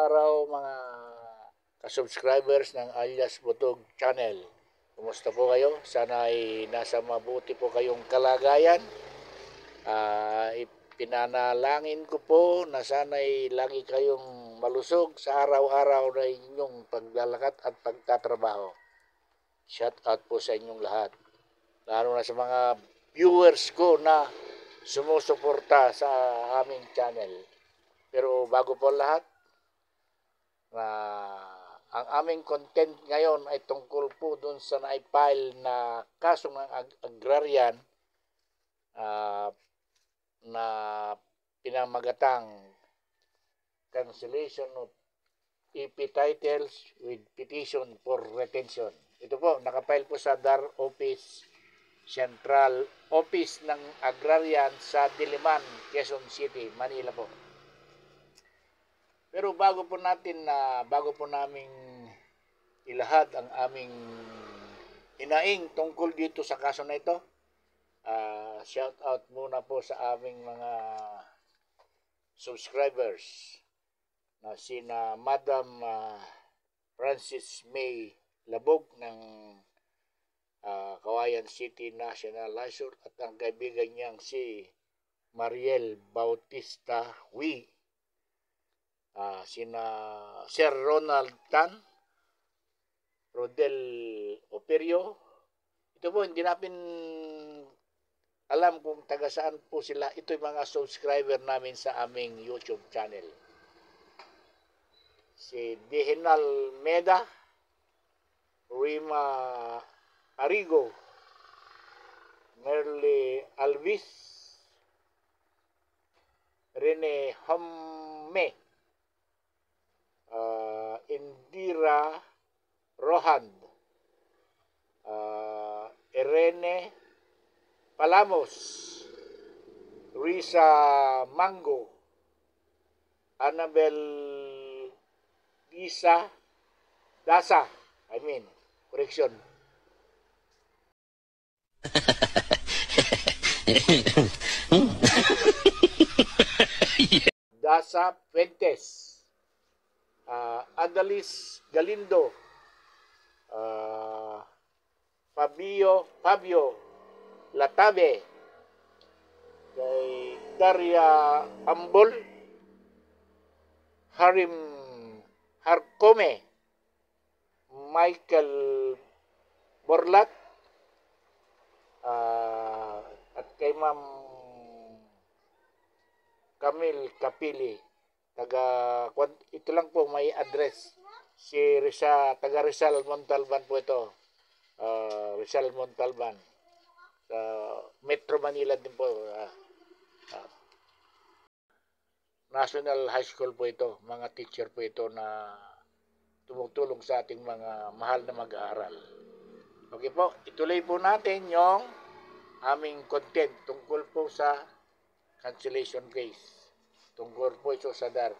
araw mga ka-subscribers ng Alias Butog Channel. Kumusta po kayo? Sana ay nasa mabuti po kayong kalagayan. Pinanalangin ko po na sana ay lagi kayong malusog sa araw-araw na inyong paglalakat at pagtatrabaho. Shout out po sa inyong lahat. Lalo na sa mga viewers ko na sumusuporta sa aming channel. Pero bago po lahat, ang aming content ngayon ay tungkol po dun sa naipile na kaso ng agrarian na pinamagatang cancellation of EP titles with petition for retention. Ito po, nakapile po sa DAR Office, Central Office ng Agrarian sa Diliman, Quezon City, Manila po. Pero bago po naming ilahad ang aming inaing tungkol dito sa kaso na ito, shout out muna po sa aming mga subscribers na sina Madam Francis May Labog ng Kawayan City National Lysol at ang kaibigan niyang si Mariel Bautista Wi, sina Sir Ronald Tan, Rodel Operio. Ito po, hindi namin alam kung taga saan po sila. Ito yung mga subscriber namin sa aming YouTube channel. Si Dihinal Meda, Rima Arigo, Merle Alvis, Rene Homme, Indira Rohan, Irene Palamos, Risa Mango, Annabel Dasa, correction. Dasa Fuentes, Adalis Galindo, Fabio Latabe, kay Daria Ambol, Harim Harkome, Michael Borlat, at kay Ma'am Camille Kapili. Ito lang po may address. Si taga Rizal Montalban po ito. Rizal Montalban. Sa Metro Manila din po. National High School po ito. Mga teacher po ito na tumutulong sa ating mga mahal na mag-aaral. Okay po, ituloy po natin yung aming content tungkol po sa cancellation case. Tungkol po ito sa DAR.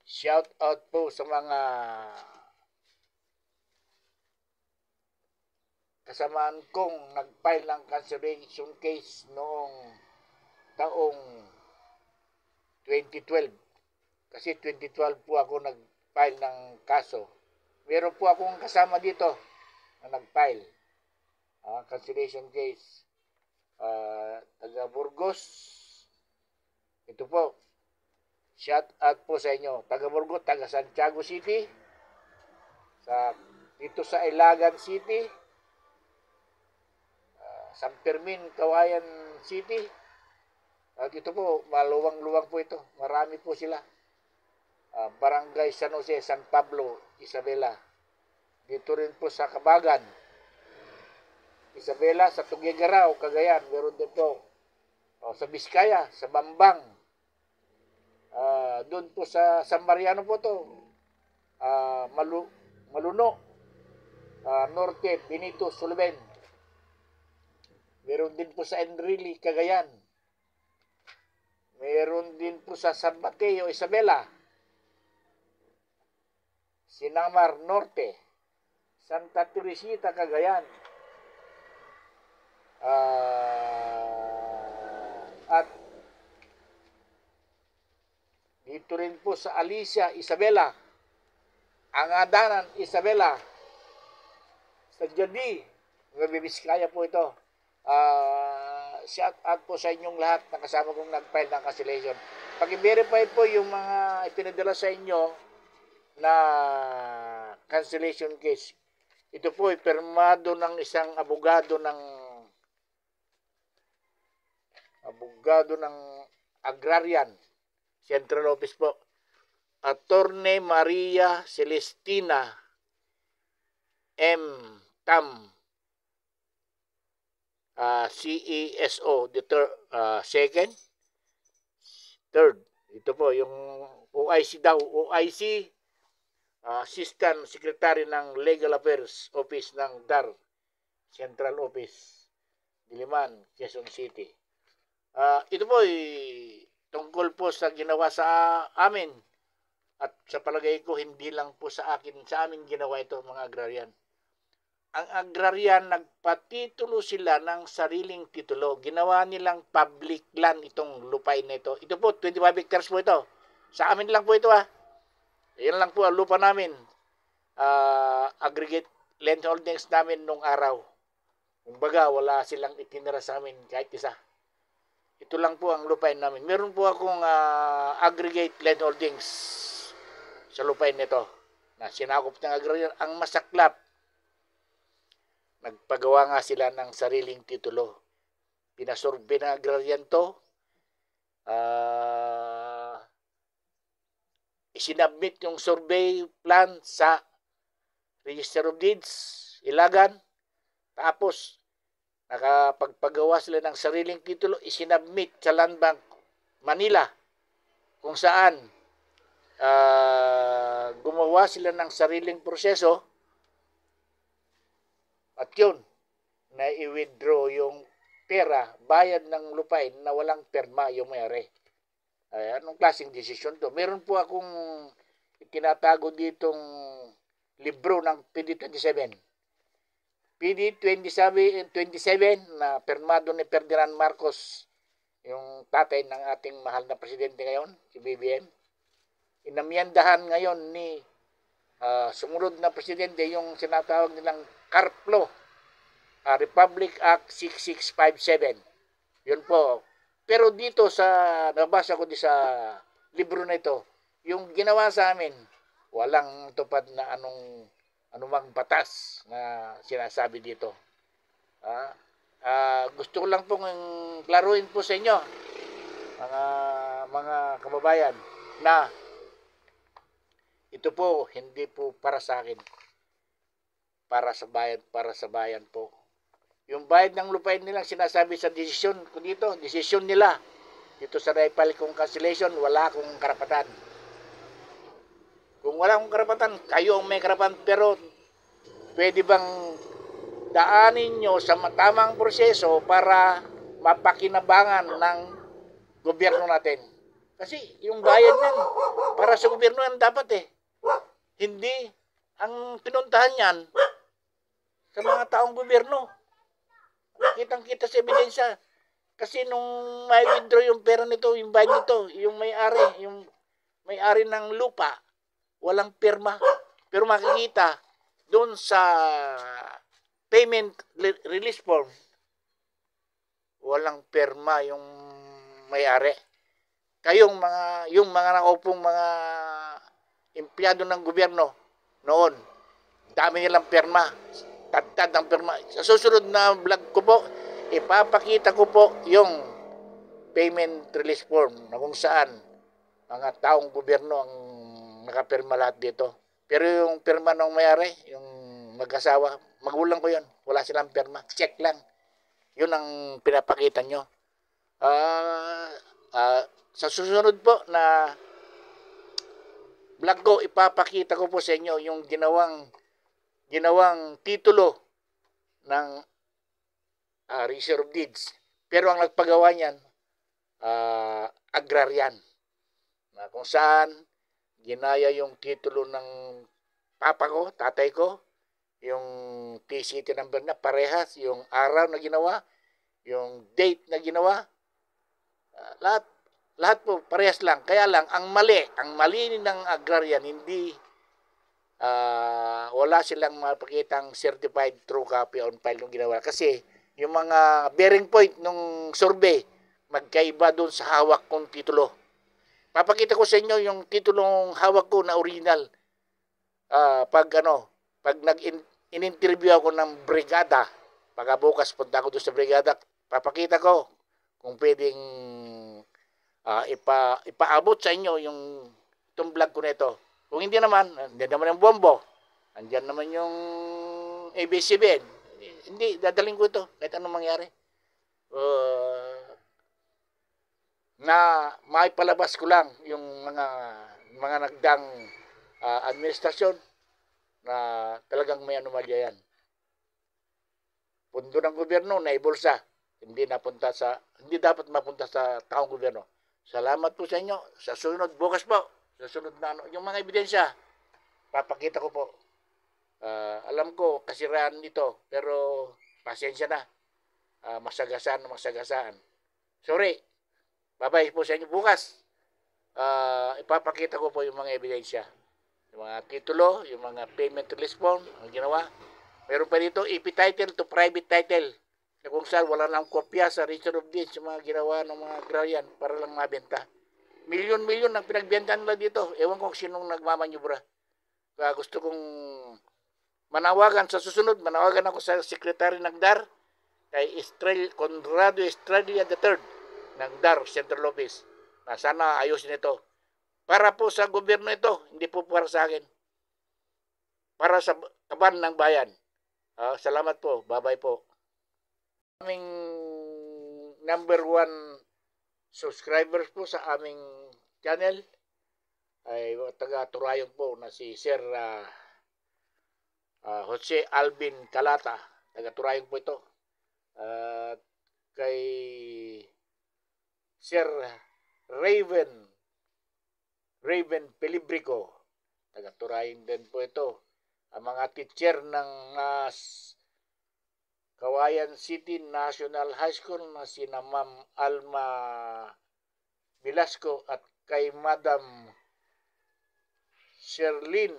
Shout out po sa mga kasamaan kong nag-file ng cancellation case noong taong 2012. Kasi 2012 po ako nag-file ng kaso. Meron po akong kasama dito na nag-file. Cancellation case. Taga Burgos. Ito po. Shout out po sa inyo. Taga Burgos, taga Santiago City. Dito sa Ilagan City. San Fermin, Kawayan City. Dito po, maluwang-luwang po ito. Marami po sila. Barangay San Jose, San Pablo, Isabela. Dito rin po sa Kabagan, Isabela, sa Tuguegarao, Cagayan. Meron din po. Sa Biskaya, sa Bambang. Doon po sa San Mariano po to. Maluno. Norte, Benito, Sulben. Meron din po sa Enrile, Cagayan. Meron din po sa San Mateo, Isabela. Sinamar Norte. Santa Teresita, Cagayan. At Dito rin po sa Alicia, Isabela, Angadanan, Isabela, sa Jadi, Nueva Vizcaya po ito. Shout out po sa inyong lahat na kasama kong nag-file ng cancellation. Pag-verify po yung mga ipinadala sa inyo na cancellation case. Ito po ay permado ng isang abogado ng agrarian, Central Office po. Attorney Maria Celestina M. Tam, CESO, the second, third. Ito po, yung OIC daw, OIC, Assistant Secretary ng Legal Affairs Office ng DAR, Central Office, Diliman, Quezon City. Ito po ay tungkol po sa ginawa sa amin. At sa palagay ko, hindi lang po sa akin, sa amin ginawa ito mga agrarian. Ang agrarian, nagpatitulo sila ng sariling titulo. Ginawa nilang public land itong lupain na ito. Ito po, 25 hectares po ito. Sa amin lang po ito Yan lang po ang lupa namin. Aggregate land holdings namin nung araw. Kumbaga, wala silang itinira sa amin kahit isa. Ito lang po ang lupain namin. Meron po akong aggregate land holdings sa lupain nito na sinakop ng agrarian. Ang masaklap, nagpagawa nga sila ng sariling titulo. Pinasurvey ng agrarian to. Isinabmit yung survey plan sa Register of Deeds, Ilagan. Tapos, nakapagpagawa sila ng sariling titulo, isinabmit sa Land Bank, Manila, kung saan gumawa sila ng sariling proseso at yun, na-i-withdraw yung pera, bayad ng lupain na walang perma yung may-ari. Anong klaseng desisyon to? Meron po akong itinatago ditong libro ng PD27. PD27 na permado ni Ferdinand Marcos, yung tatay ng ating mahal na presidente ngayon, si BBM. Inamyandahan ngayon ni sumunod na presidente yung sinatawag nilang CARPLO, Republic Act 6657. Yun po. Pero dito sa nabasa ko sa libro na ito, yung ginawa sa amin, walang tupad na anumang batas na sinasabi dito. Gusto ko lang pong klaruhin po sa inyo, mga kababayan, na ito po hindi po para sa akin, para sa bayan po. Yung bayad ng lupain nilang sinasabi sa desisyon ko dito, desisyon nila. Dito sa naipal kong cancellation, wala akong karapatan. Kung wala akong karapatan, kayo ang may karapatan. Pero pwede bang daanin nyo sa matamang proseso para mapakinabangan ng gobyerno natin? Kasi yung bayad yan, para sa gobyerno yan dapat Hindi ang pinuntahan yan sa mga taong gobyerno. Kitang-kita sa ebidensya. Kasi nung may withdraw yung pera nito, yung bayad nito, yung may-ari ng lupa, walang pirma. Pero makikita doon sa payment release form, walang pirma yung may-ari. Yung mga nakaupong mga empleyado ng gobyerno noon, dami nilang pirma. Tad ng pirma. Sa susunod na vlog ko po, ipapakita ko po yung payment release form na kung saan mga taong gobyerno ang nakapirma lahat dito. Pero yung pirma ng may-ari, yung mag-asawa, magulang ko yun. Wala silang pirma. Check lang. Yun ang pinapakita nyo. Sa susunod po na vlog ko, ipapakita ko po sa inyo yung ginawang titulo ng Register of Deeds. Pero ang nagpagawa niyan, agrarian. Na kung saan ginaya yung titulo ng papa ko, tatay ko, yung TCT number na parehas, yung araw na ginawa, yung date na ginawa, lahat Lahat po parehas lang. Kaya lang ang mali ng agrarian hindi wala silang mapakitang certified true copy on file nung ginawa. Kasi yung mga bearing point nung survey, magkaiba doon sa hawak kong titulo. Papakita ko sa inyo yung titulong hawak ko na original. Pag in-interview ako ng brigada, pagkabukas punta ako doon sa brigada, papakita ko kung pwedeng ipaabot sa inyo itong vlog ko nito. Kung hindi naman, andyan naman yung bombo. Andyan naman yung ABCBN. Hindi, dadaling ko ito kahit anong mangyari. Na maipalabas ko lang yung mga nagdang administrasyon na talagang may anomalya yan. Pundo ng gobyerno na ibulsa. Hindi dapat mapunta sa taong gobyerno. Salamat po sa inyo. Sa sunod, bukas po. Sa sunod na yung mga ebidensya, papakita ko po. Alam ko, kasiraan nito, pero pasensya na. Masagasaan. Sorry. Bye-bye po sa inyo bukas. Ipapakita ko po yung mga ebidensya. Yung mga titulo, yung mga payment release form, ang ginawa. Meron pa dito, EP title to private title. Kung saan wala nang kopya sa register of deeds, yung mga ginawa ng mga agrarian para lang mabenta. Milyon-milyon ang pinagbenta nila dito. Ewan ko sinong nagmamanyubra. Kaya gusto kong manawagan sa susunod. Manawagan ako sa Secretary ng DAR, kay Conrado Estrella III ng DAR Central Office, na sana ayusin ito. Para po sa gobyerno ito, hindi po para sa akin. Para sa kaban ng bayan. Salamat po. Bye-bye po. Aming number 1 subscribers po sa aming channel ay taga Turayon po na si Sir Jose Alvin Calata. Taga Turayon po ito. Kay Sir Raven Pelibrico. Taga Turayon din po ito. Ang mga teacher ng Kawayan City National High School na sina Ma'am Alma Velasco at kay Madam Sherilyn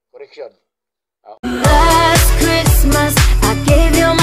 correction. Last Christmas I gave you